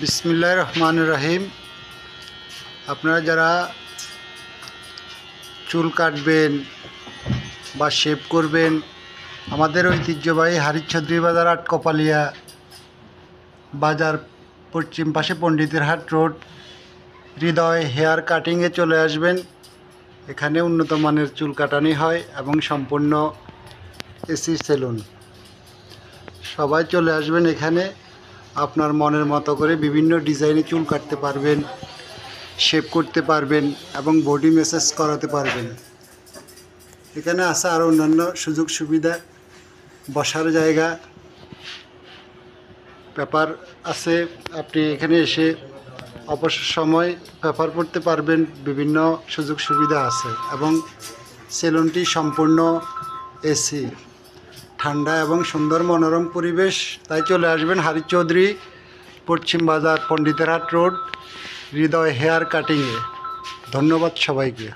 বিসমিল্লাহির রহমানির রহিম। আপনারা যারা চুল কাটবেন বা শেভ করবেন, আমাদের ঐতিহ্যবাহী হারিচ চৌধুরী বাজার আটকপালিয়া বাজার পশ্চিম পাশে পণ্ডিতের হাট রোড হৃদয় হেয়ার কাটিংয়ে চলে আসবেন। এখানে উন্নত মানের চুল কাটানি হয় এবং সম্পূর্ণ এসি সেলুন। সবাই চলে আসবেন। এখানে আপনার মনের মতো করে বিভিন্ন ডিজাইনে চুল কাটতে পারবেন, শেভ করতে পারবেন এবং বডি ম্যাসাজ করাতে পারবেন। এখানে আছে আরও অন্যান্য সুযোগ সুবিধা, বসার জায়গা, পেপার আছে। আপনি এখানে এসে অবসর সময় পেপার পড়তে পারবেন। বিভিন্ন সুযোগ সুবিধা আছে এবং সেলুনটি সম্পূর্ণ এসি, ঠান্ডা এবং সুন্দর মনোরম পরিবেশ। তাই চলে আসবেন হারিচ চৌধুরী পশ্চিম বাজার পণ্ডিতের হাট রোড হৃদয় হেয়ার কাটিংয়ে। ধন্যবাদ সবাইকে।